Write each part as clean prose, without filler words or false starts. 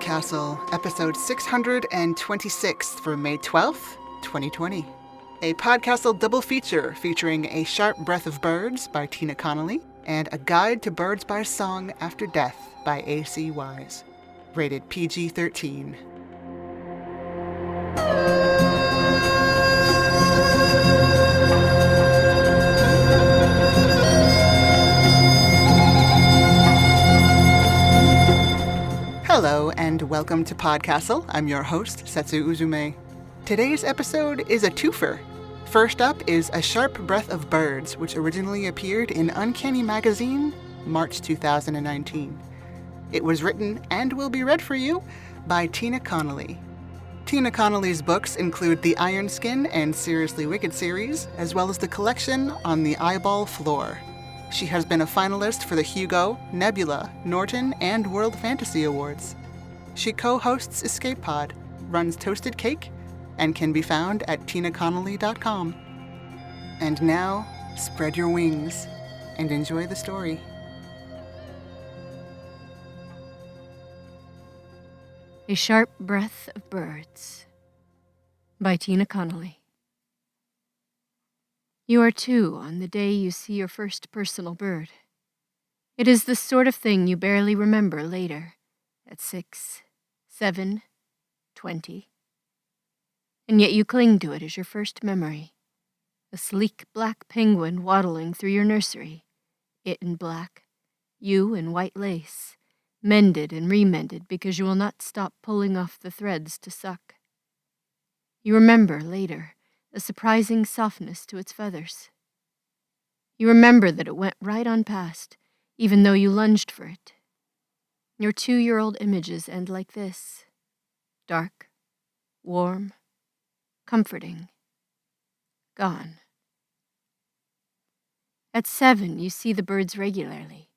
PodCastle, episode 626 for May 12th, 2020. A PodCastle double feature featuring A Sharp Breath of Birds by Tina Connolly and A Guide to Birds by Song After Death by A.C. Wise. Rated PG-13. Hello and welcome to PodCastle. I'm your host, Setsu Uzume. Today's episode is a twofer. First up is A Sharp Breath of Birds, which originally appeared in Uncanny Magazine, March 2019. It was written and will be read for you by Tina Connolly. Tina Connolly's books include the Iron Skin and Seriously Wicked series, as well as the collection On the Eyeball Floor. She has been a finalist for the Hugo, Nebula, Norton, and World Fantasy Awards. She co-hosts Escape Pod, runs Toasted Cake, and can be found at tinaconnolly.com. And now, spread your wings and enjoy the story. A Sharp Breath of Birds by Tina Connolly. You are two on the day you see your first personal bird. It is the sort of thing you barely remember later, at 6, 7, 20. And yet you cling to it as your first memory. A sleek black penguin waddling through your nursery, it in black, you in white lace, mended and remended because you will not stop pulling off the threads to suck. You remember later a surprising softness to its feathers. You remember that it went right on past, even though you lunged for it. Your 2-year-old images end like this: dark, warm, comforting, gone. At 7, you see the birds regularly.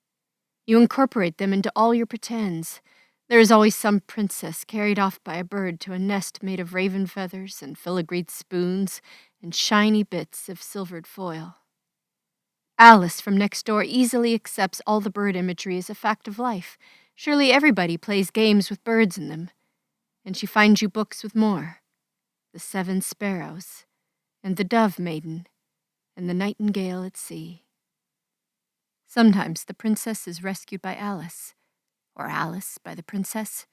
You incorporate them into all your pretends. There is always some princess carried off by a bird to a nest made of raven feathers and filigreed spoons and shiny bits of silvered foil. Alice from next door easily accepts all the bird imagery as a fact of life. Surely everybody plays games with birds in them. And she finds you books with more: The 7 Sparrows, and The Dove Maiden, and The Nightingale at Sea. Sometimes the princess is rescued by Alice, or Alice by the princess,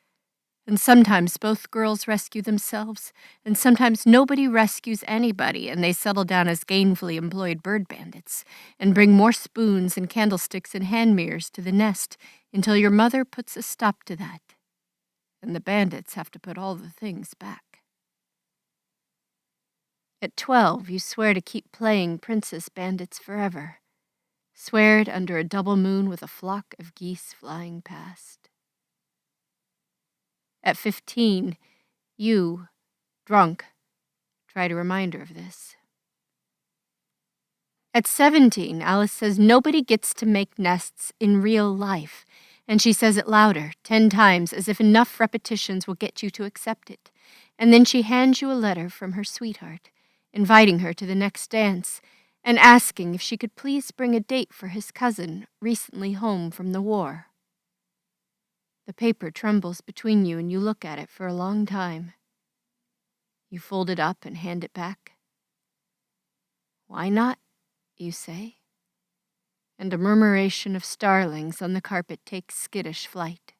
and sometimes both girls rescue themselves, and sometimes nobody rescues anybody and they settle down as gainfully employed bird bandits and bring more spoons and candlesticks and hand mirrors to the nest until your mother puts a stop to that, and the bandits have to put all the things back. At 12, you swear to keep playing princess bandits forever. Swear it under a double moon with a flock of geese flying past. At 15, you, drunk, try to remind her of this. At 17, Alice says nobody gets to make nests in real life, and she says it louder, 10 times, as if enough repetitions will get you to accept it. And then she hands you a letter from her sweetheart, inviting her to the next dance, and asking if she could please bring a date for his cousin, recently home from the war. The paper trembles between you and you look at it for a long time. You fold it up and hand it back. Why not, you say? And a murmuration of starlings on the carpet takes skittish flight.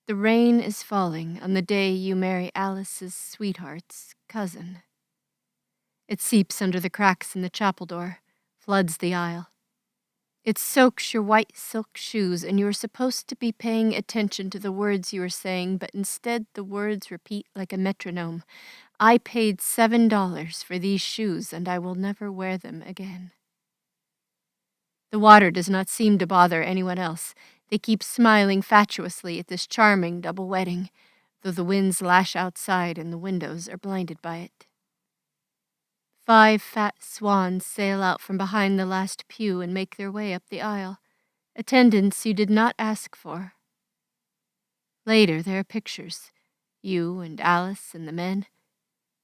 The rain is falling on the day you marry Alice's sweetheart's cousin. It seeps under the cracks in the chapel door, floods the aisle. It soaks your white silk shoes, and you are supposed to be paying attention to the words you are saying, but instead the words repeat like a metronome. I paid $7 for these shoes, and I will never wear them again. The water does not seem to bother anyone else. They keep smiling fatuously at this charming double wedding, though the winds lash outside and the windows are blinded by it. 5 fat swans sail out from behind the last pew and make their way up the aisle, attendants you did not ask for. Later there are pictures, you and Alice and the men,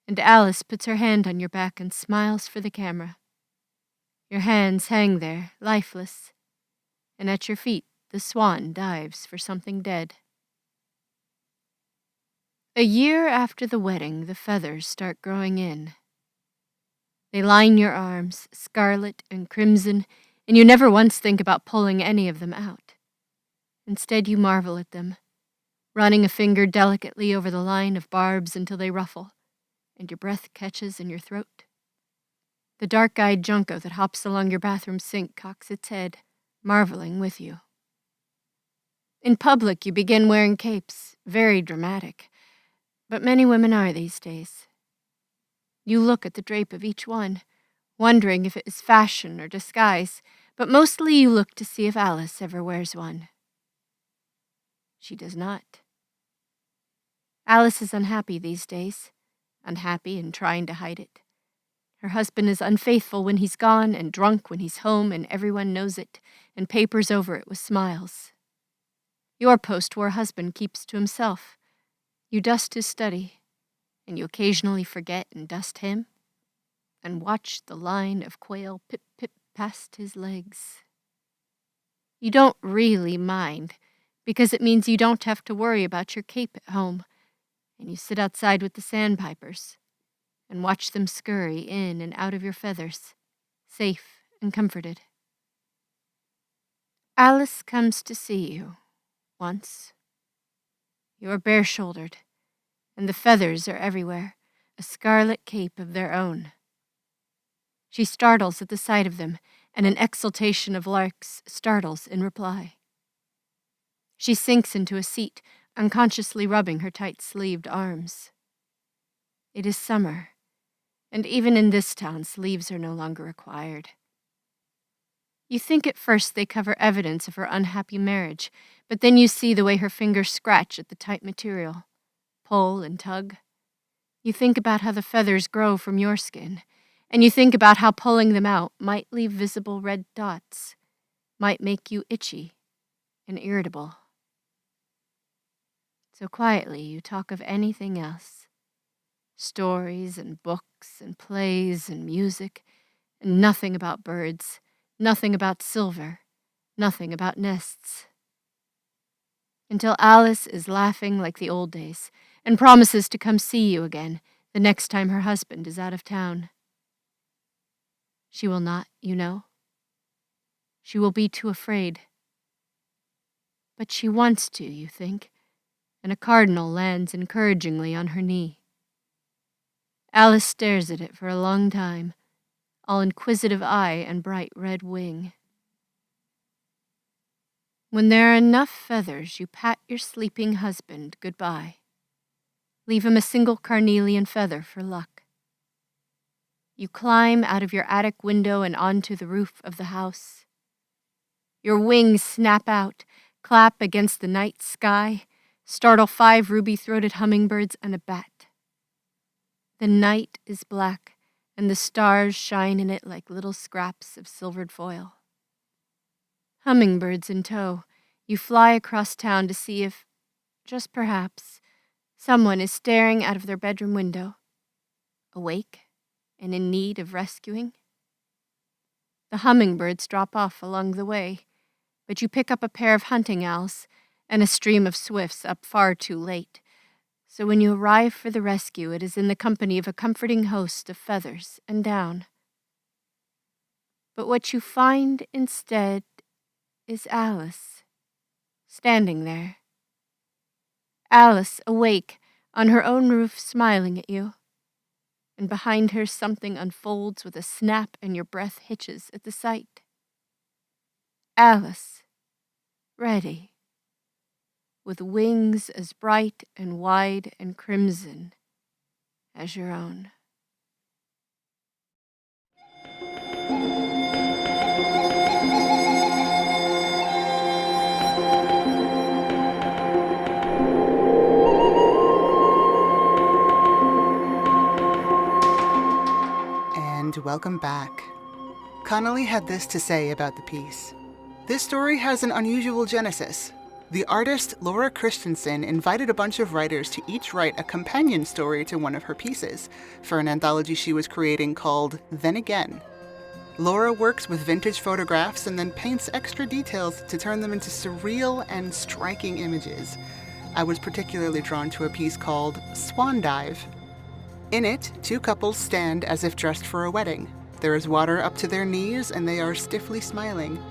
and Alice puts her hand on your back and smiles for the camera. Your hands hang there, lifeless, and at your feet the swan dives for something dead. A year after the wedding, the feathers start growing in. They line your arms, scarlet and crimson, and you never once think about pulling any of them out. Instead, you marvel at them, running a finger delicately over the line of barbs until they ruffle, and your breath catches in your throat. The dark-eyed junco that hops along your bathroom sink cocks its head, marveling with you. In public, you begin wearing capes, very dramatic, but many women are these days. You look at the drape of each one, wondering if it is fashion or disguise, but mostly you look to see if Alice ever wears one. She does not. Alice is unhappy these days, unhappy and trying to hide it. Her husband is unfaithful when he's gone and drunk when he's home, and everyone knows it and papers over it with smiles. Your post-war husband keeps to himself. You dust his study, and you occasionally forget and dust him, and watch the line of quail pip-pip past his legs. You don't really mind, because it means you don't have to worry about your cape at home, and you sit outside with the sandpipers and watch them scurry in and out of your feathers, safe and comforted. Alice comes to see you, once. You are bare-shouldered, and the feathers are everywhere, a scarlet cape of their own. She startles at the sight of them, and an exultation of larks startles in reply. She sinks into a seat, unconsciously rubbing her tight-sleeved arms. It is summer, and even in this town, sleeves are no longer required. You think at first they cover evidence of her unhappy marriage, but then you see the way her fingers scratch at the tight material, pull and tug. You think about how the feathers grow from your skin, and you think about how pulling them out might leave visible red dots, might make you itchy and irritable. So quietly you talk of anything else, stories and books and plays and music, and nothing about birds, nothing about silver, nothing about nests. Until Alice is laughing like the old days and promises to come see you again the next time her husband is out of town. She will not, you know. She will be too afraid. But she wants to, you think, and a cardinal lands encouragingly on her knee. Alice stares at it for a long time, all inquisitive eye and bright red wing. When there are enough feathers, you pat your sleeping husband goodbye. Leave him a single carnelian feather for luck. You climb out of your attic window and onto the roof of the house. Your wings snap out, clap against the night sky, startle 5 ruby-throated hummingbirds and a bat. The night is black, and the stars shine in it like little scraps of silvered foil. Hummingbirds in tow, you fly across town to see if, just perhaps, someone is staring out of their bedroom window, awake and in need of rescuing. The hummingbirds drop off along the way, but you pick up a pair of hunting owls and a stream of swifts up far too late. So when you arrive for the rescue, it is in the company of a comforting host of feathers and down. But what you find instead is Alice, standing there. Alice, awake, on her own roof, smiling at you. And behind her something unfolds with a snap and your breath hitches at the sight. Alice, ready, with wings as bright and wide and crimson as your own. And welcome back. Connolly had this to say about the piece. This story has an unusual genesis. The artist Laura Christensen invited a bunch of writers to each write a companion story to one of her pieces for an anthology she was creating called Then Again. Laura works with vintage photographs and then paints extra details to turn them into surreal and striking images. I was particularly drawn to a piece called Swan Dive. In it, two couples stand as if dressed for a wedding. There is water up to their knees and they are stiffly smiling.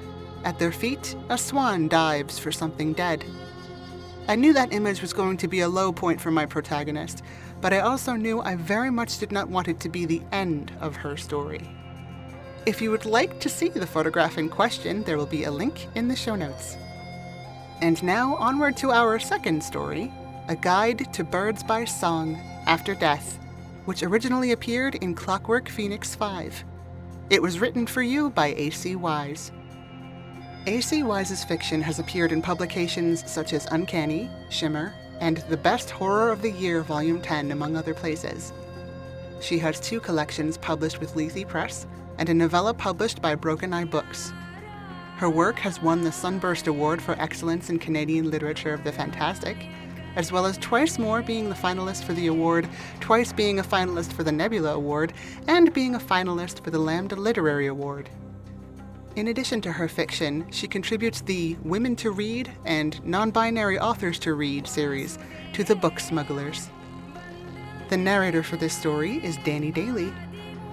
At their feet, a swan dives for something dead. I knew that image was going to be a low point for my protagonist, but I also knew I very much did not want it to be the end of her story. If you would like to see the photograph in question, there will be a link in the show notes. And now onward to our second story, A Guide to Birds by Song, After Death, which originally appeared in Clockwork Phoenix 5. It was written for you by A.C. Wise. A.C. Wise's fiction has appeared in publications such as Uncanny, Shimmer, and The Best Horror of the Year Volume 10, among other places. She has 2 collections published with Lethe Press and a novella published by Broken Eye Books. Her work has won the Sunburst Award for Excellence in Canadian Literature of the Fantastic, as well as twice more being the finalist for the award, twice being a finalist for the Nebula Award, and being a finalist for the Lambda Literary Award. In addition to her fiction, she contributes the Women to Read and Non-Binary Authors to Read series to the Book Smugglers. The narrator for this story is Danny Daly.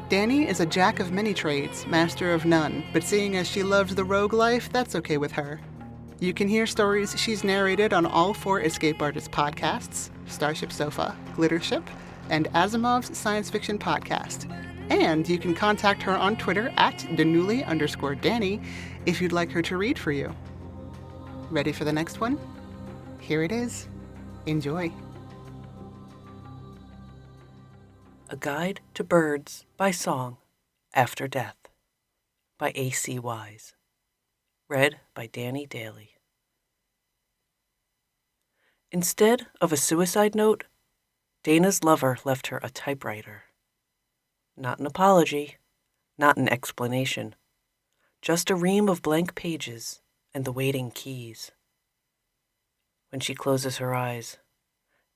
Danny is a jack of many trades, master of none, but seeing as she loves the rogue life, that's okay with her. You can hear stories she's narrated on all 4 Escape Artist podcasts, Starship Sofa, Glittership, and Asimov's Science Fiction Podcast. And you can contact her on Twitter at Danuli_Danny if you'd like her to read for you. Ready for the next one? Here it is. Enjoy. A Guide to Birds by Song, After Death, by A.C. Wise. Read by Danny Daly. Instead of a suicide note, Dana's lover left her a typewriter. Not an apology, not an explanation, just a ream of blank pages and the waiting keys. When she closes her eyes,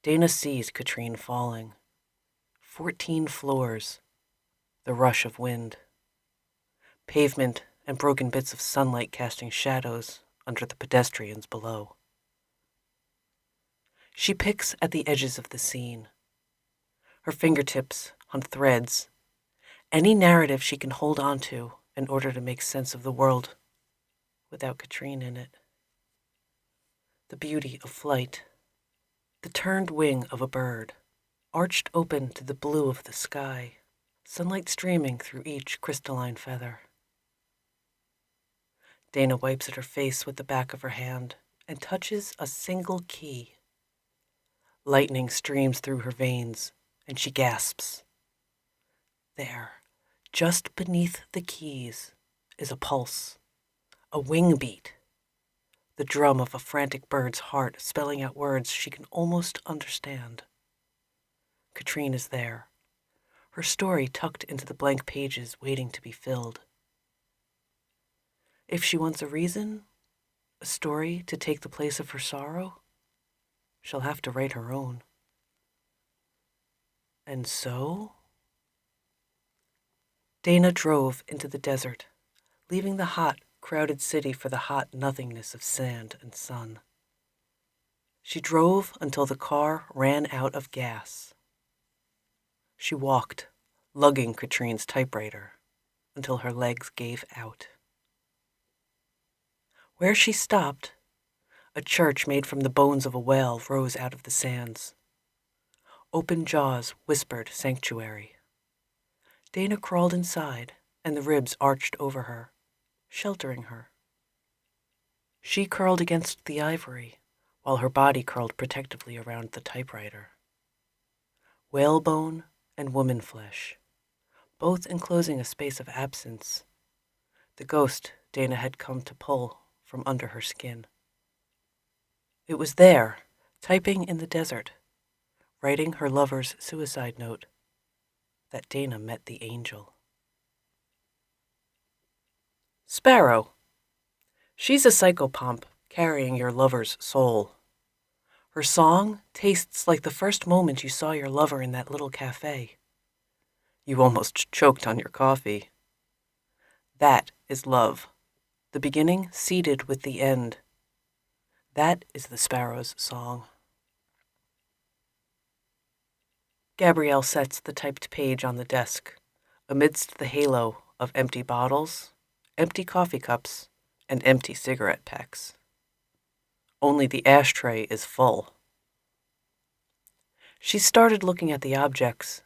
Dana sees Katrine falling. 14 floors, the rush of wind, pavement and broken bits of sunlight casting shadows under the pedestrians below. She picks at the edges of the scene, her fingertips on threads, any narrative she can hold on to in order to make sense of the world without Katrine in it. The beauty of flight, the turned wing of a bird, arched open to the blue of the sky, sunlight streaming through each crystalline feather. Dana wipes at her face with the back of her hand and touches a single key. Lightning streams through her veins, and she gasps. There, just beneath the keys, is a pulse, a wing beat, the drum of a frantic bird's heart spelling out words she can almost understand. Katrine is there, her story tucked into the blank pages waiting to be filled. If she wants a reason, a story to take the place of her sorrow, she'll have to write her own. And so, Dana drove into the desert, leaving the hot, crowded city for the hot nothingness of sand and sun. She drove until the car ran out of gas. She walked, lugging Katrine's typewriter, until her legs gave out. Where she stopped, a church made from the bones of a whale rose out of the sands. Open jaws whispered sanctuary. Dana crawled inside, and the ribs arched over her, sheltering her. She curled against the ivory, while her body curled protectively around the typewriter. Whalebone and woman flesh, both enclosing a space of absence, the ghost Dana had come to pull from under her skin. It was there, typing in the desert, writing her lover's suicide note, that Dana met the angel. Sparrow. She's a psychopomp carrying your lover's soul. Her song tastes like the first moment you saw your lover in that little cafe. You almost choked on your coffee. That is love, the beginning seeded with the end. That is the sparrow's song. Gabrielle sets the typed page on the desk, amidst the halo of empty bottles, empty coffee cups, and empty cigarette packs. Only the ashtray is full. She started looking at the objects,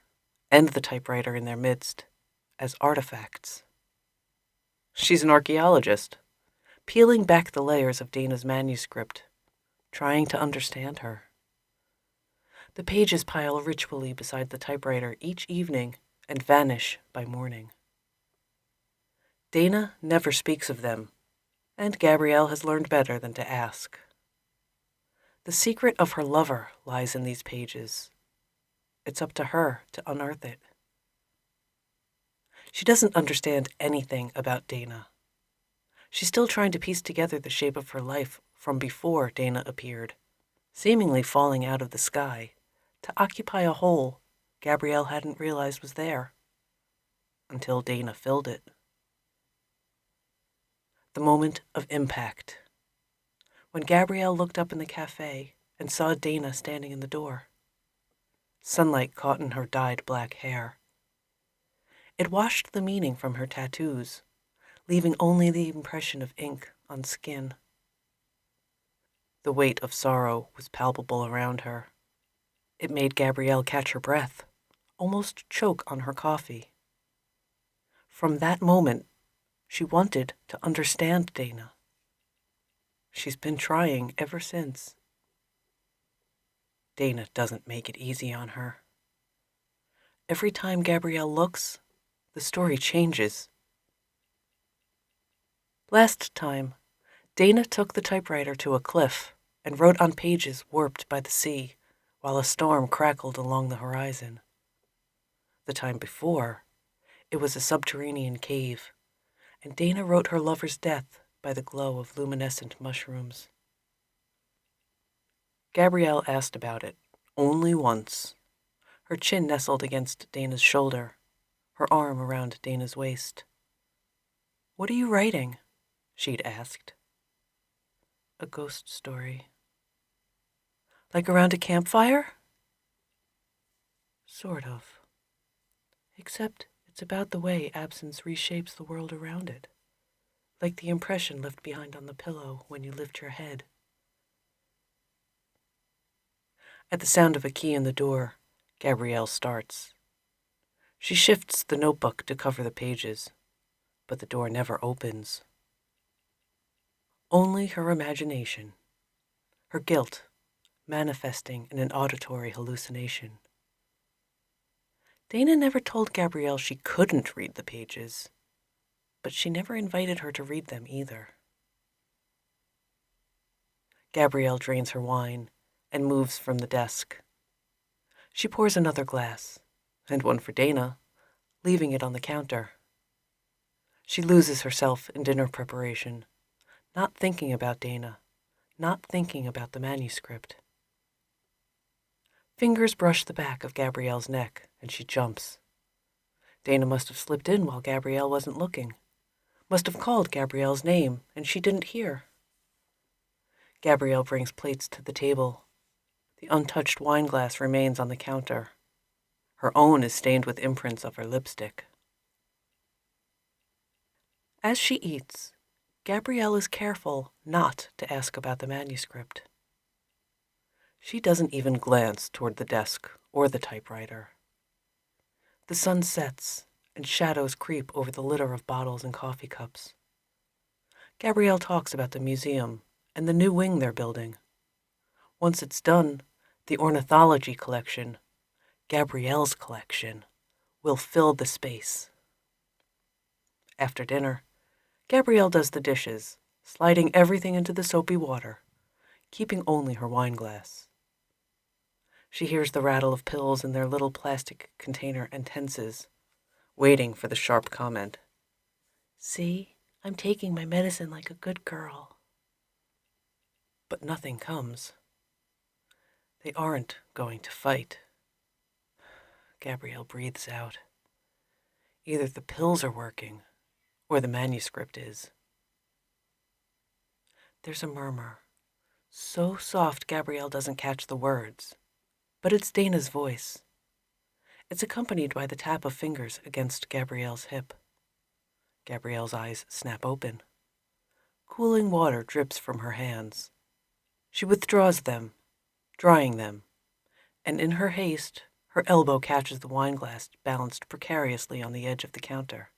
and the typewriter in their midst, as artifacts. She's an archaeologist, peeling back the layers of Dana's manuscript, trying to understand her. The pages pile ritually beside the typewriter each evening and vanish by morning. Dana never speaks of them, and Gabrielle has learned better than to ask. The secret of her lover lies in these pages. It's up to her to unearth it. She doesn't understand anything about Dana. She's still trying to piece together the shape of her life from before Dana appeared, seemingly falling out of the sky to occupy a hole Gabrielle hadn't realized was there, until Dana filled it. The moment of impact. When Gabrielle looked up in the cafe and saw Dana standing in the door. Sunlight caught in her dyed black hair. It washed the meaning from her tattoos, leaving only the impression of ink on skin. The weight of sorrow was palpable around her. It made Gabrielle catch her breath, almost choke on her coffee. From that moment, she wanted to understand Dana. She's been trying ever since. Dana doesn't make it easy on her. Every time Gabrielle looks, the story changes. Last time, Dana took the typewriter to a cliff and wrote on pages warped by the sea while a storm crackled along the horizon. The time before, it was a subterranean cave, and Dana wrote her lover's death by the glow of luminescent mushrooms. Gabrielle asked about it only once, her chin nestled against Dana's shoulder, her arm around Dana's waist. "What are you writing?" she'd asked. "A ghost story." "Like around a campfire?" "Sort of. Except it's about the way absence reshapes the world around it, like the impression left behind on the pillow when you lift your head." At the sound of a key in the door, Gabrielle starts. She shifts the notebook to cover the pages, but the door never opens. Only her imagination, her guilt, manifesting in an auditory hallucination. Dana never told Gabrielle she couldn't read the pages, but she never invited her to read them either. Gabrielle drains her wine and moves from the desk. She pours another glass, and one for Dana, leaving it on the counter. She loses herself in dinner preparation, not thinking about Dana, not thinking about the manuscript. Fingers brush the back of Gabrielle's neck, and she jumps. Dana must have slipped in while Gabrielle wasn't looking, must have called Gabrielle's name, and she didn't hear. Gabrielle brings plates to the table. The untouched wine glass remains on the counter. Her own is stained with imprints of her lipstick. As she eats, Gabrielle is careful not to ask about the manuscript. She doesn't even glance toward the desk or the typewriter. The sun sets, and shadows creep over the litter of bottles and coffee cups. Gabrielle talks about the museum and the new wing they're building. Once it's done, the ornithology collection, Gabrielle's collection, will fill the space. After dinner, Gabrielle does the dishes, sliding everything into the soapy water, keeping only her wine glass. She hears the rattle of pills in their little plastic container and tenses, waiting for the sharp comment. "See, I'm taking my medicine like a good girl." But nothing comes. They aren't going to fight. Gabrielle breathes out. Either the pills are working, or the manuscript is. There's a murmur, so soft Gabrielle doesn't catch the words, but it's Dana's voice. It's accompanied by the tap of fingers against Gabrielle's hip. Gabrielle's eyes snap open. Cooling water drips from her hands. She withdraws them, drying them, and in her haste, her elbow catches the wineglass balanced precariously on the edge of the counter.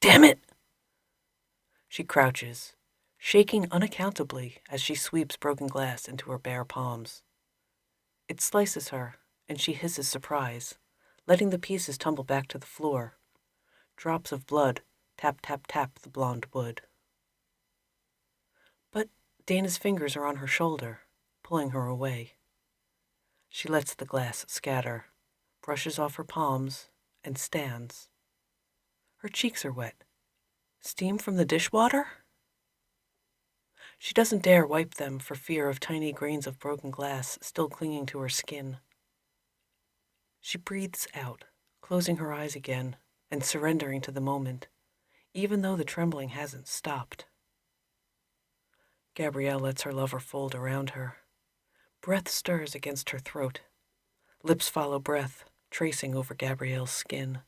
Damn it! She crouches, shaking unaccountably as she sweeps broken glass into her bare palms. It slices her, and she hisses surprise, letting the pieces tumble back to the floor. Drops of blood tap, tap, tap the blonde wood. But Dana's fingers are on her shoulder, pulling her away. She lets the glass scatter, brushes off her palms, and stands. Her cheeks are wet. Steam from the dishwater? She doesn't dare wipe them for fear of tiny grains of broken glass still clinging to her skin. She breathes out, closing her eyes again and surrendering to the moment, even though the trembling hasn't stopped. Gabrielle lets her lover fold around her. Breath stirs against her throat. Lips follow breath, tracing over Gabrielle's skin.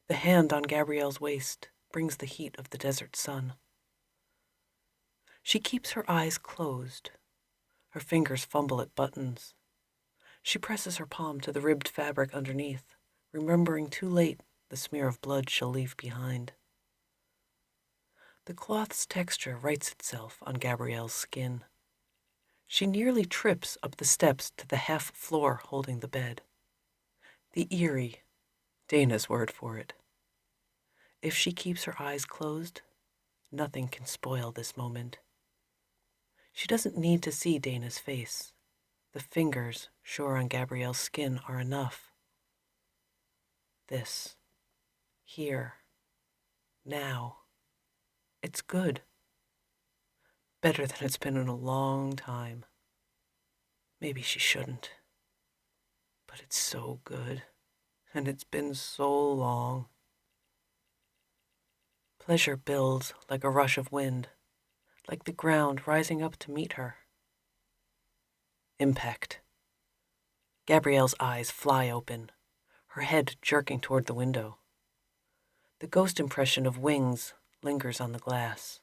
The hand on Gabrielle's waist brings the heat of the desert sun. She keeps her eyes closed. Her fingers fumble at buttons. She presses her palm to the ribbed fabric underneath, remembering too late the smear of blood she'll leave behind. The cloth's texture writes itself on Gabrielle's skin. She nearly trips up the steps to the half floor holding the bed. The eerie, Dana's word for it. If she keeps her eyes closed, nothing can spoil this moment. She doesn't need to see Dana's face. The fingers sure on Gabrielle's skin are enough. This, here, now, it's good. Better than it's been in a long time. Maybe she shouldn't. But it's so good, and it's been so long. Pleasure builds like a rush of wind, like the ground rising up to meet her. Impact. Gabrielle's eyes fly open, her head jerking toward the window. The ghost impression of wings lingers on the glass.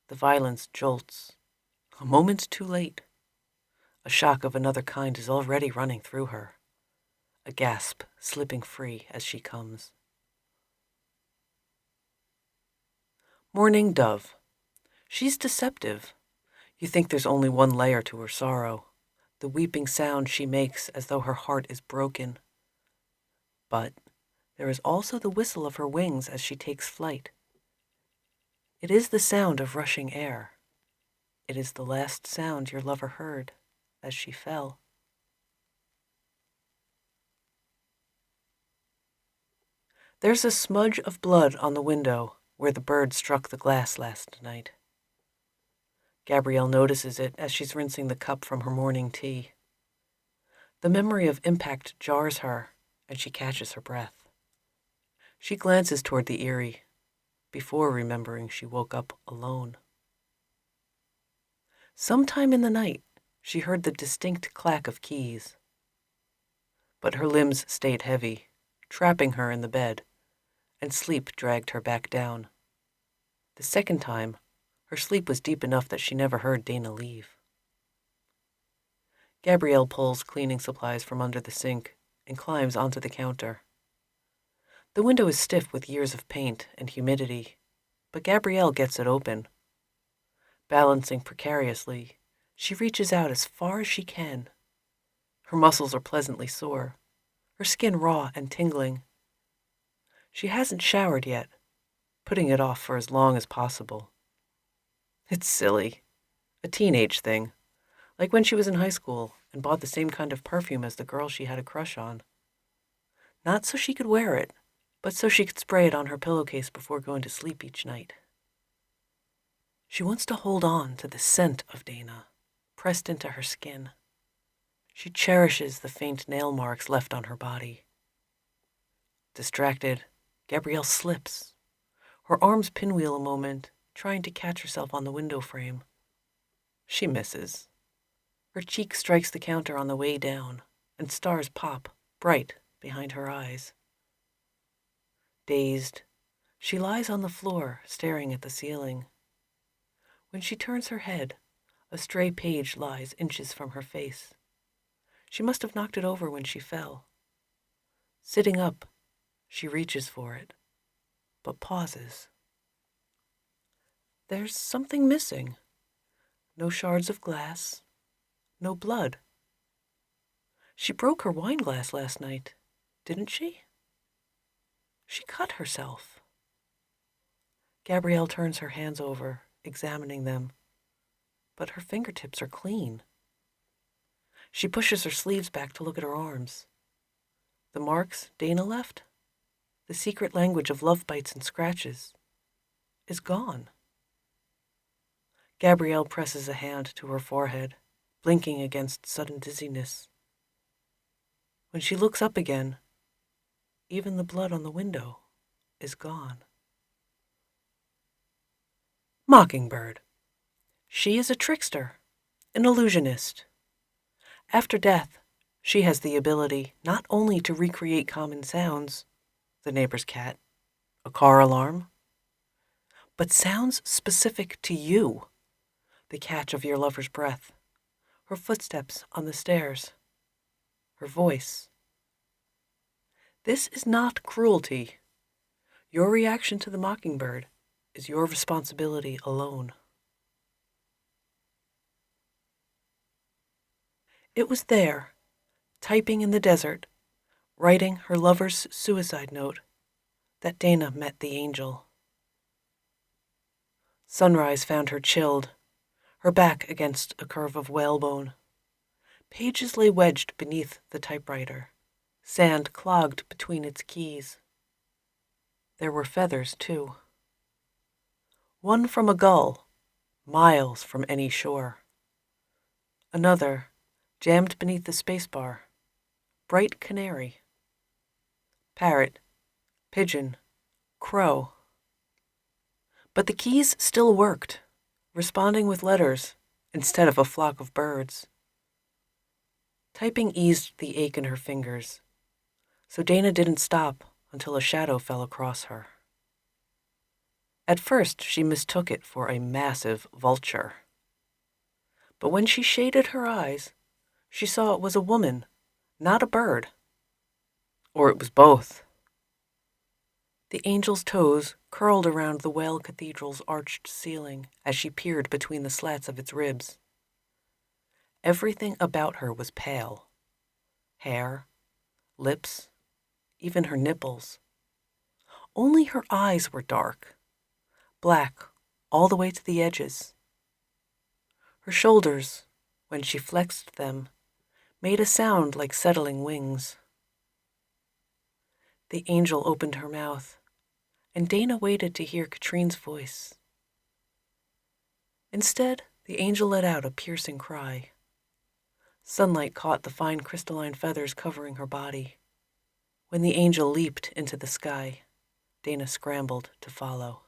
The violence jolts. A moment too late. A shock of another kind is already running through her. A gasp slipping free as she comes. Morning dove. She's deceptive. You think there's only one layer to her sorrow, the weeping sound she makes as though her heart is broken. But there is also the whistle of her wings as she takes flight. It is the sound of rushing air. It is the last sound your lover heard as she fell. There's a smudge of blood on the window where the bird struck the glass last night. Gabrielle notices it as she's rinsing the cup from her morning tea. The memory of impact jars her, and she catches her breath. She glances toward the Erie, before remembering she woke up alone. Sometime in the night, she heard the distinct clack of keys. But her limbs stayed heavy, trapping her in the bed, and sleep dragged her back down. The second time, her sleep was deep enough that she never heard Dana leave. Gabrielle pulls cleaning supplies from under the sink and climbs onto the counter. The window is stiff with years of paint and humidity, but Gabrielle gets it open. Balancing precariously, she reaches out as far as she can. Her muscles are pleasantly sore, her skin raw and tingling. She hasn't showered yet, putting it off for as long as possible. It's silly, a teenage thing, like when she was in high school and bought the same kind of perfume as the girl she had a crush on. Not so she could wear it, but so she could spray it on her pillowcase before going to sleep each night. She wants to hold on to the scent of Dana, pressed into her skin. She cherishes the faint nail marks left on her body. Distracted, Gabrielle slips. Her arms pinwheel a moment, trying to catch herself on the window frame. She misses. Her cheek strikes the counter on the way down, and stars pop, bright, behind her eyes. Dazed, she lies on the floor, staring at the ceiling. When she turns her head, a stray page lies inches from her face. She must have knocked it over when she fell. Sitting up, she reaches for it, but pauses. There's something missing. No shards of glass, no blood. She broke her wine glass last night, didn't she? She cut herself. Gabrielle turns her hands over, examining them, but her fingertips are clean. She pushes her sleeves back to look at her arms. The marks Dana left, the secret language of love bites and scratches, is gone. Gabrielle presses a hand to her forehead, blinking against sudden dizziness. When she looks up again, even the blood on the window is gone. Mockingbird. She is a trickster, an illusionist. After death, she has the ability not only to recreate common sounds, the neighbor's cat, a car alarm, but sounds specific to you, the catch of your lover's breath, her footsteps on the stairs, her voice. This is not cruelty. Your reaction to the mockingbird is your responsibility alone. It was there, typing in the desert, writing her lover's suicide note, that Dana met the angel. Sunrise found her chilled, her back against a curve of whalebone. Pages lay wedged beneath the typewriter, sand clogged between its keys. There were feathers, too. One from a gull, miles from any shore. Another, jammed beneath the spacebar, bright canary. Parrot, pigeon, crow. But the keys still worked, responding with letters instead of a flock of birds. Typing eased the ache in her fingers, so Dana didn't stop until a shadow fell across her. At first, she mistook it for a massive vulture. But when she shaded her eyes, she saw it was a woman, not a bird. Or it was both. The angel's toes curled around the Whale Cathedral's arched ceiling as she peered between the slats of its ribs. Everything about her was pale. Hair, lips, even her nipples. Only her eyes were dark, black all the way to the edges. Her shoulders, when she flexed them, made a sound like settling wings. The angel opened her mouth, and Dana waited to hear Katrine's voice. Instead, the angel let out a piercing cry. Sunlight caught the fine crystalline feathers covering her body. When the angel leaped into the sky, Dana scrambled to follow.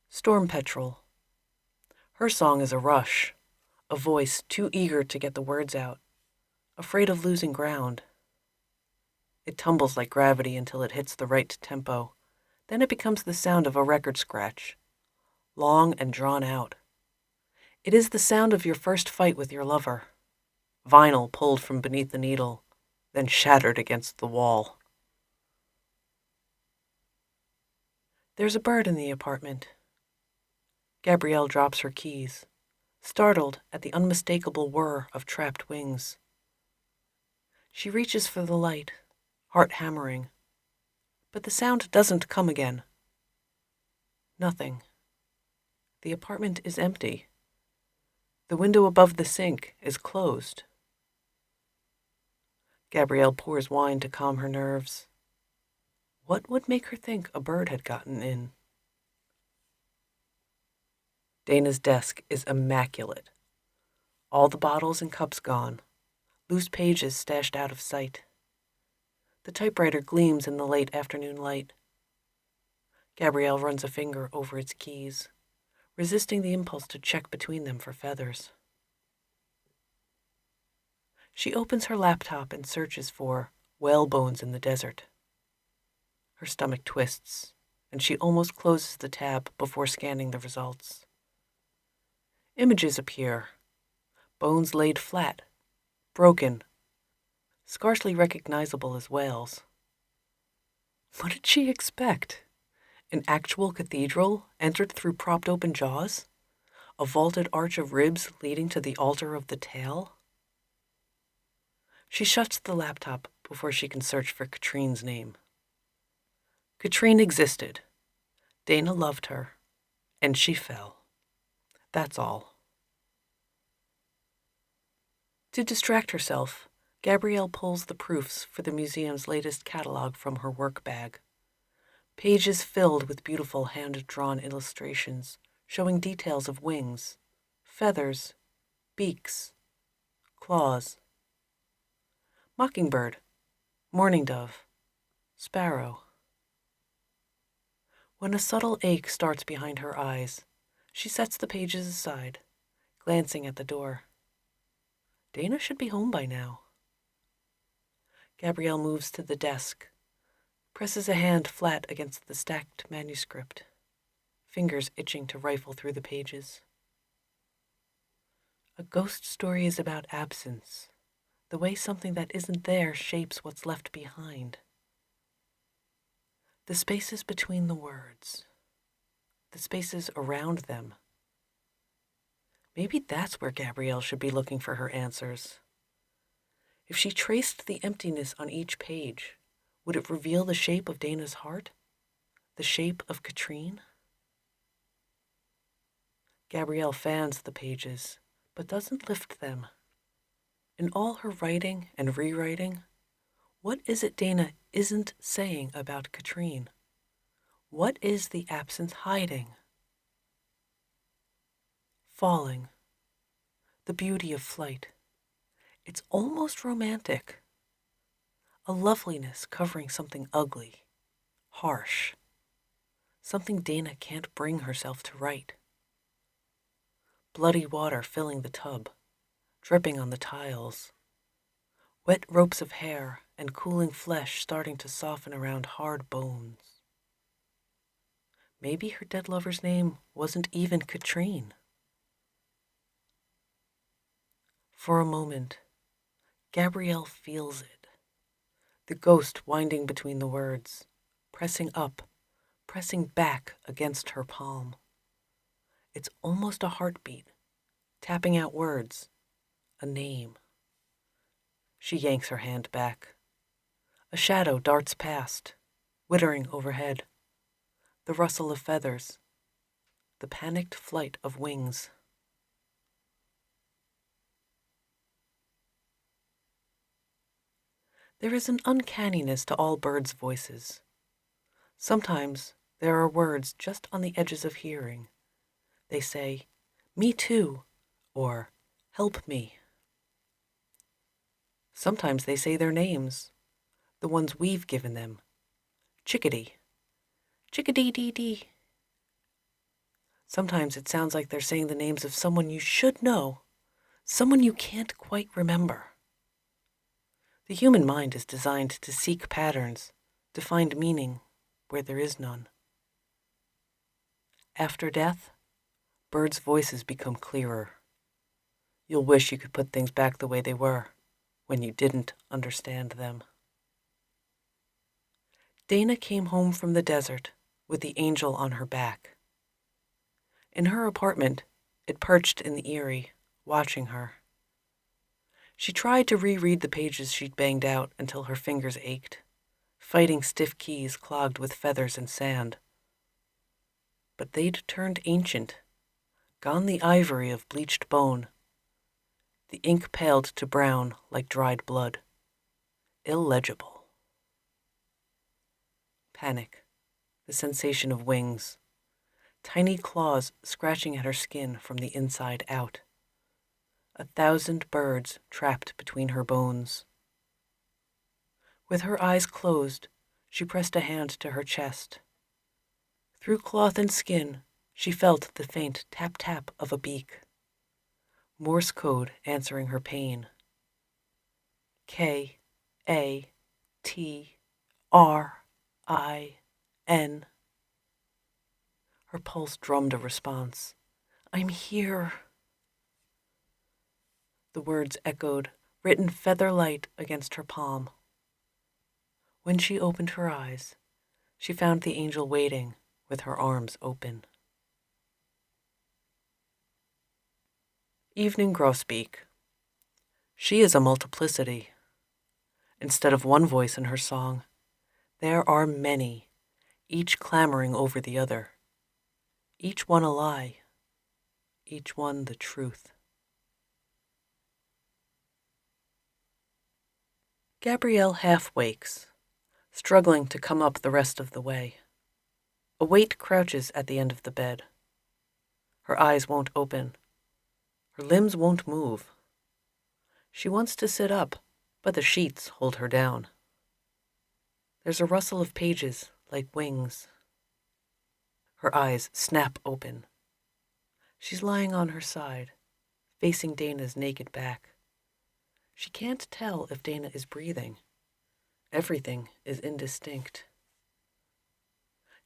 Storm Petrel. Her song is a rush, a voice too eager to get the words out, afraid of losing ground. It tumbles like gravity until it hits the right tempo. Then it becomes the sound of a record scratch, long and drawn out. It is the sound of your first fight with your lover. Vinyl pulled from beneath the needle, then shattered against the wall. There's a bird in the apartment. Gabrielle drops her keys, startled at the unmistakable whir of trapped wings. She reaches for the light, heart hammering, but the sound doesn't come again. Nothing. The apartment is empty. The window above the sink is closed. Gabrielle pours wine to calm her nerves. What would make her think a bird had gotten in? Dana's desk is immaculate. All the bottles and cups gone, loose pages stashed out of sight. The typewriter gleams in the late afternoon light. Gabrielle runs a finger over its keys, resisting the impulse to check between them for feathers. She opens her laptop and searches for whale bones in the desert. Her stomach twists, and she almost closes the tab before scanning the results. Images appear. Bones laid flat, broken, scarcely recognizable as whales. What did she expect? An actual cathedral entered through propped open jaws? A vaulted arch of ribs leading to the altar of the tail? She shuts the laptop before she can search for Katrine's name. Katrine existed. Dana loved her, and she fell. That's all. To distract herself, Gabrielle pulls the proofs for the museum's latest catalog from her work bag. Pages filled with beautiful hand-drawn illustrations showing details of wings, feathers, beaks, claws. Mockingbird, mourning dove, sparrow. When a subtle ache starts behind her eyes, she sets the pages aside, glancing at the door. Dana should be home by now. Gabrielle moves to the desk, presses a hand flat against the stacked manuscript, fingers itching to rifle through the pages. A ghost story is about absence, the way something that isn't there shapes what's left behind. The spaces between the words, the spaces around them. Maybe that's where Gabrielle should be looking for her answers. If she traced the emptiness on each page, would it reveal the shape of Dana's heart? The shape of Katrine? Gabrielle fans the pages, but doesn't lift them. In all her writing and rewriting, what is it Dana isn't saying about Katrine? What is the absence hiding? Falling. The beauty of flight. It's almost romantic. A loveliness covering something ugly, harsh. Something Dana can't bring herself to write. Bloody water filling the tub, dripping on the tiles. Wet ropes of hair and cooling flesh starting to soften around hard bones. Maybe her dead lover's name wasn't even Katrine. For a moment, Gabrielle feels it. The ghost winding between the words, pressing up, pressing back against her palm. It's almost a heartbeat, tapping out words, a name. She yanks her hand back. A shadow darts past, whittering overhead. The rustle of feathers, the panicked flight of wings. There is an uncanniness to all birds' voices. Sometimes there are words just on the edges of hearing. They say, "Me too," or "Help me." Sometimes they say their names, the ones we've given them. Chickadee. Chickadee-dee-dee. Sometimes it sounds like they're saying the names of someone you should know, someone you can't quite remember. The human mind is designed to seek patterns, to find meaning where there is none. After death, birds' voices become clearer. You'll wish you could put things back the way they were, when you didn't understand them. Dana came home from the desert with the angel on her back. In her apartment, it perched in the eyrie, watching her. She tried to reread the pages she'd banged out until her fingers ached, fighting stiff keys clogged with feathers and sand. But they'd turned ancient, gone the ivory of bleached bone. The ink paled to brown like dried blood. Illegible. Panic, the sensation of wings, tiny claws scratching at her skin from the inside out. 1,000 birds trapped between her bones. With her eyes closed, she pressed a hand to her chest. Through cloth and skin, she felt the faint tap-tap of a beak. Morse code answering her pain. K-A-T-R-I-N. Her pulse drummed a response. I'm here. The words echoed, written feather light against her palm. When she opened her eyes, she found the angel waiting with her arms open. Evening Grosbeak. She is a multiplicity. Instead of one voice in her song, there are many, each clamoring over the other. Each one a lie, each one the truth. Gabrielle half wakes, struggling to come up the rest of the way. A weight crouches at the end of the bed. Her eyes won't open. Her limbs won't move. She wants to sit up, but the sheets hold her down. There's a rustle of pages like wings. Her eyes snap open. She's lying on her side, facing Dana's naked back. She can't tell if Dana is breathing. Everything is indistinct.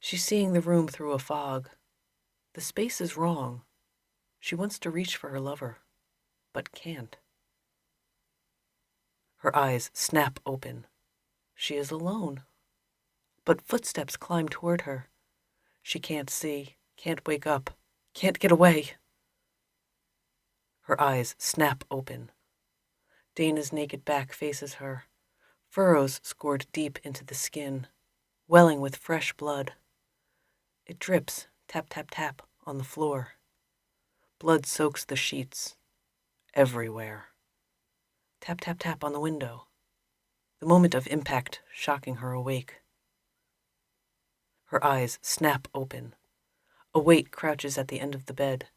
She's seeing the room through a fog. The space is wrong. She wants to reach for her lover, but can't. Her eyes snap open. She is alone. But footsteps climb toward her. She can't see, can't wake up, can't get away. Her eyes snap open. Dana's naked back faces her, furrows scored deep into the skin, welling with fresh blood. It drips, tap, tap, tap, on the floor. Blood soaks the sheets, everywhere. Tap, tap, tap on the window. The moment of impact shocking her awake. Her eyes snap open. A weight crouches at the end of the bed.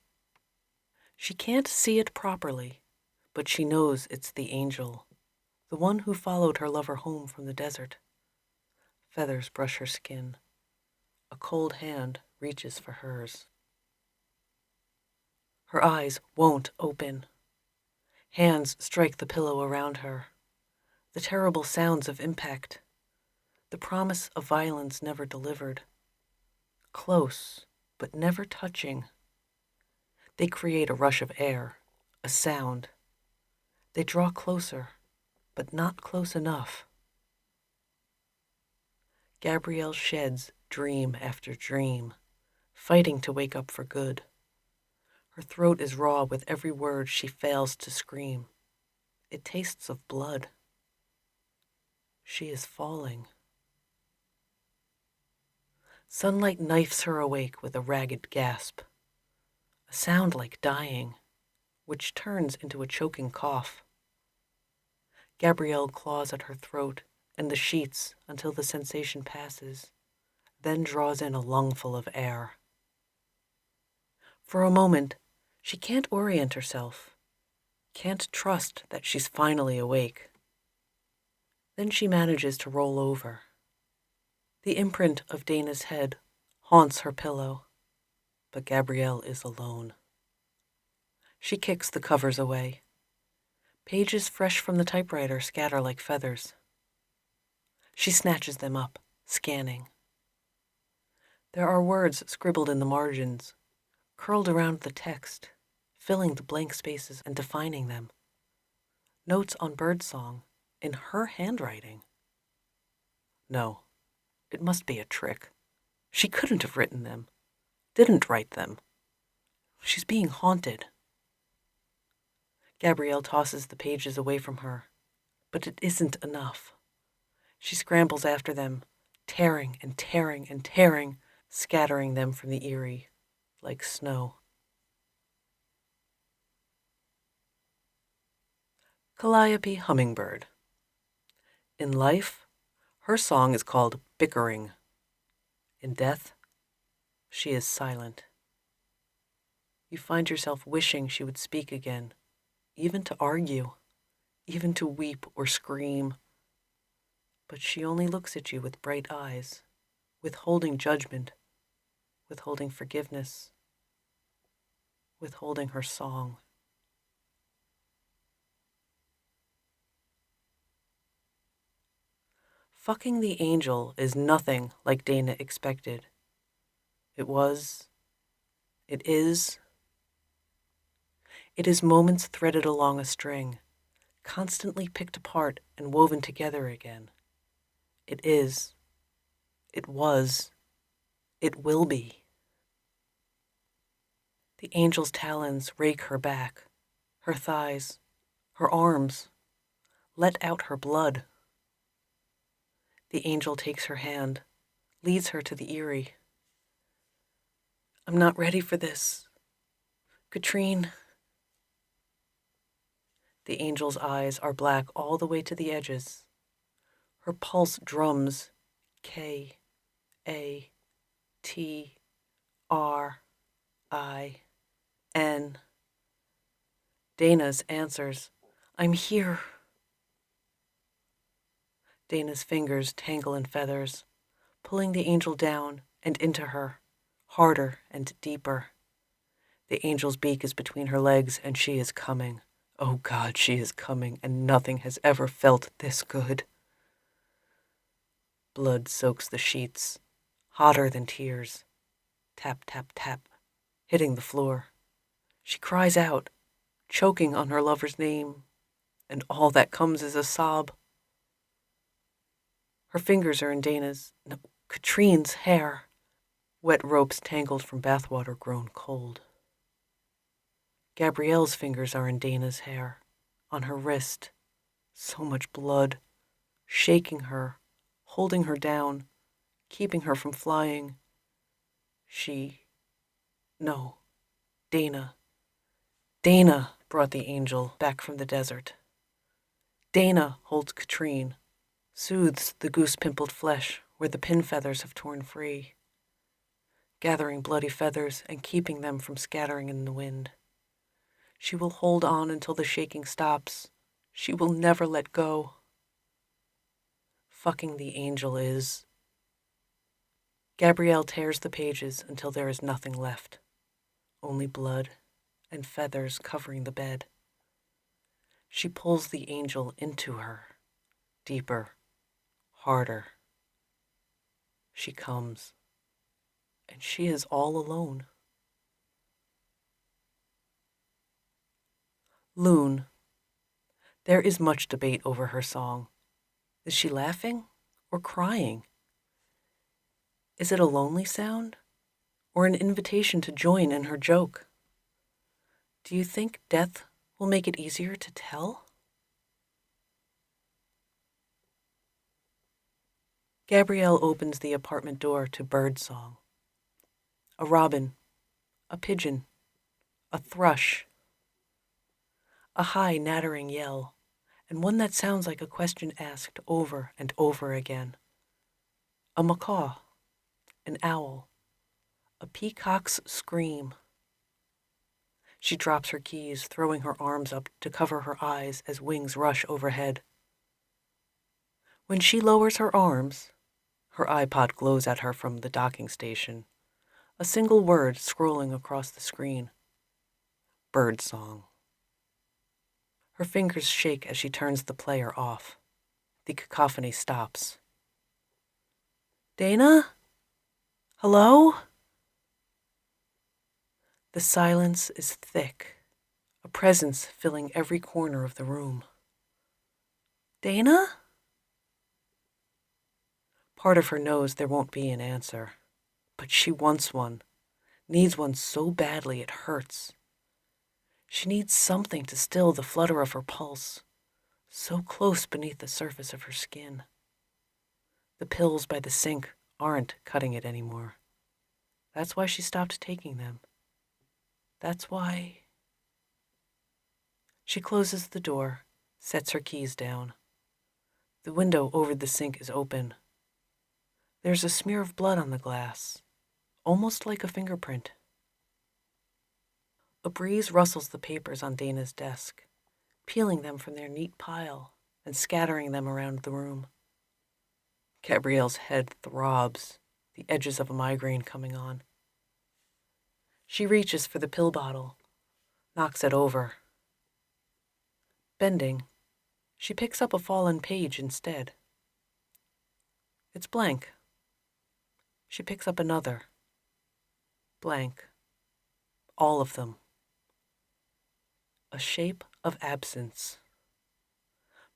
She can't see it properly, but she knows it's the angel, the one who followed her lover home from the desert. Feathers brush her skin. A cold hand reaches for hers. Her eyes won't open. Hands strike the pillow around her. The terrible sounds of impact. The promise of violence never delivered. Close, but never touching. They create a rush of air, a sound. They draw closer, but not close enough. Gabrielle sheds dream after dream, fighting to wake up for good. Her throat is raw with every word she fails to scream. It tastes of blood. She is falling. Sunlight knifes her awake with a ragged gasp. A sound like dying, which turns into a choking cough. Gabrielle claws at her throat and the sheets until the sensation passes, then draws in a lungful of air. For a moment, she can't orient herself, can't trust that she's finally awake. Then she manages to roll over. The imprint of Dana's head haunts her pillow, but Gabrielle is alone. She kicks the covers away. Pages fresh from the typewriter scatter like feathers. She snatches them up, scanning. There are words scribbled in the margins, curled around the text, filling the blank spaces and defining them. Notes on birdsong, in her handwriting. No, it must be a trick. She couldn't have written them, didn't write them. She's being haunted. Gabrielle tosses the pages away from her, but it isn't enough. She scrambles after them, tearing and tearing and tearing, scattering them from the eyrie like snow. Calliope Hummingbird. In life, her song is called bickering. In death, she is silent. You find yourself wishing she would speak again, even to argue, even to weep or scream. but she only looks at you with bright eyes, withholding judgment, withholding forgiveness, withholding her song. Fucking the angel is nothing like Dana expected. It was, it is moments threaded along a string, constantly picked apart and woven together again. It is, it was, it will be. The angel's talons rake her back, her thighs, her arms, let out her blood. The angel takes her hand, leads her to the eyrie. I'm not ready for this. Katrine. The angel's eyes are black all the way to the edges. Her pulse drums K, A, T, R, I, N. Dana's answers, I'm here. Dana's fingers tangle in feathers, pulling the angel down and into her, harder and deeper. The angel's beak is between her legs, and she is coming. Oh God, she is coming, and nothing has ever felt this good. Blood soaks the sheets, hotter than tears. Tap, tap, tap, hitting the floor. She cries out, choking on her lover's name, and all that comes is a sob. Her fingers are in Katrine's hair, wet ropes tangled from bathwater grown cold. Gabrielle's fingers are in Dana's hair, on her wrist, so much blood, shaking her, holding her down, keeping her from flying. Dana brought the angel back from the desert. Dana holds Katrine, soothes the goose-pimpled flesh where the pin feathers have torn free, gathering bloody feathers and keeping them from scattering in the wind. She will hold on until the shaking stops. She will never let go. Fucking the angel is. Gabrielle tears the pages until there is nothing left, only blood and feathers covering the bed. She pulls the angel into her, deeper, harder. She comes, and she is all alone. Loon. There is much debate over her song. Is she laughing or crying? Is it a lonely sound or an invitation to join in her joke? Do you think death will make it easier to tell? Gabrielle opens the apartment door to bird song. A robin, a pigeon, a thrush, a high nattering yell, and one that sounds like a question asked over and over again. A macaw, an owl, a peacock's scream. She drops her keys, throwing her arms up to cover her eyes as wings rush overhead. When she lowers her arms, her iPod glows at her from the docking station, a single word scrolling across the screen. Bird song. Her fingers shake as she turns the player off. The cacophony stops. Dana? Hello? The silence is thick, a presence filling every corner of the room. Dana? Part of her knows there won't be an answer, but she wants one, needs one so badly it hurts. She needs something to still the flutter of her pulse, so close beneath the surface of her skin. The pills by the sink aren't cutting it anymore. That's why she stopped taking them. That's why. She closes the door, sets her keys down. The window over the sink is open. There's a smear of blood on the glass, almost like a fingerprint. A breeze rustles the papers on Dana's desk, peeling them from their neat pile and scattering them around the room. Gabrielle's head throbs, the edges of a migraine coming on. She reaches for the pill bottle, knocks it over. Bending, she picks up a fallen page instead. It's blank. She picks up another. Blank. All of them. A shape of absence.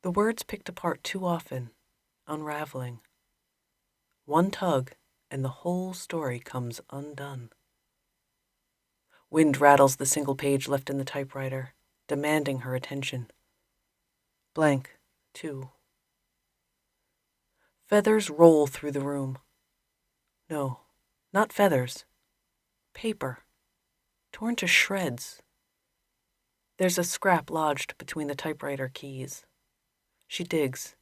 The words picked apart too often, unraveling. One tug, and the whole story comes undone. Wind rattles the single page left in the typewriter, demanding her attention. Blank, too. Feathers roll through the room. No, not feathers. Paper, torn to shreds. There's a scrap lodged between the typewriter keys. She digs,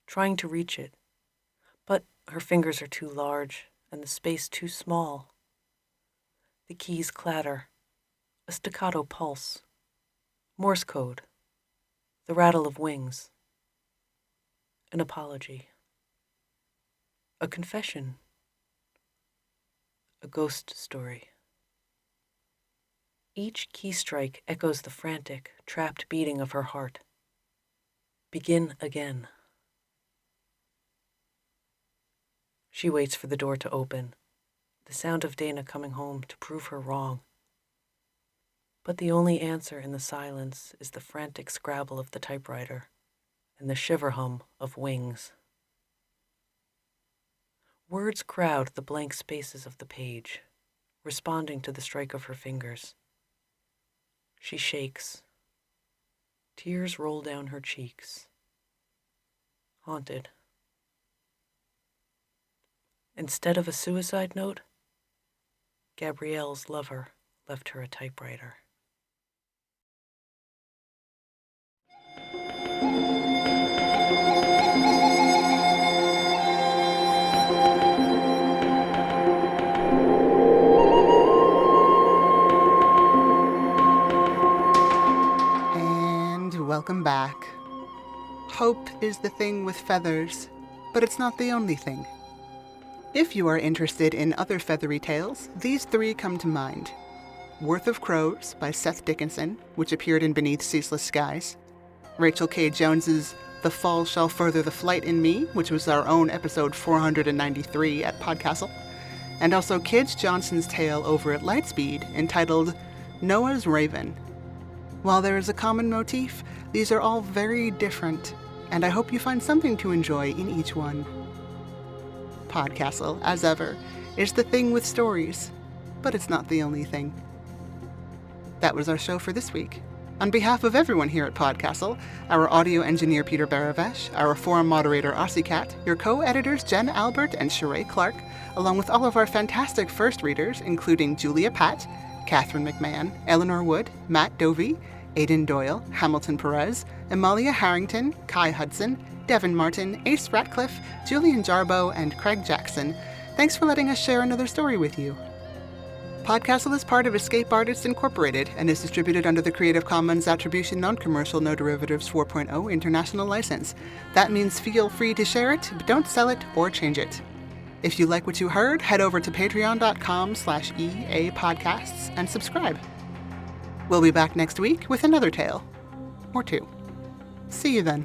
trying to reach it, but her fingers are too large and the space too small. The keys clatter, a staccato pulse, Morse code, the rattle of wings, an apology, a confession, a ghost story. Each key strike echoes the frantic, trapped beating of her heart. Begin again. She waits for the door to open, the sound of Dana coming home to prove her wrong. But the only answer in the silence is the frantic scrabble of the typewriter and the shiver hum of wings. Words crowd the blank spaces of the page, responding to the strike of her fingers. She shakes. Tears roll down her cheeks. Haunted. Instead of a suicide note, Gabrielle's lover left her a typewriter. And welcome back. Hope is the thing with feathers, but it's not the only thing. If you are interested in other feathery tales, these three come to mind. Worth of Crows by Seth Dickinson, which appeared in Beneath Ceaseless Skies. Rachel K. Jones's The Fall Shall Further the Flight in Me, which was our own episode 493 at PodCastle. And also Kij Johnson's tale over at Lightspeed, entitled Noah's Raven. While there is a common motif, these are all very different, and I hope you find something to enjoy in each one. PodCastle, as ever, is the thing with stories, but it's not the only thing. That was our show for this week. On behalf of everyone here at PodCastle, our audio engineer Peter Baravesh, our forum moderator Aussie Cat, your co-editors Jen Albert and Sheree Clark, along with all of our fantastic first readers, including Julia Patt, Catherine McMahon, Eleanor Wood, Matt Dovey, Aidan Doyle, Hamilton Perez, Amalia Harrington, Kai Hudson, Devin Martin, Ace Ratcliffe, Julian Jarboe, and Craig Jackson. Thanks for letting us share another story with you. PodCastle is part of Escape Artists Incorporated and is distributed under the Creative Commons Attribution Non-Commercial No Derivatives 4.0 International License. That means feel free to share it, but don't sell it or change it. If you like what you heard, head over to patreon.com/EAPodcasts and subscribe. We'll be back next week with another tale. Or two. See you then.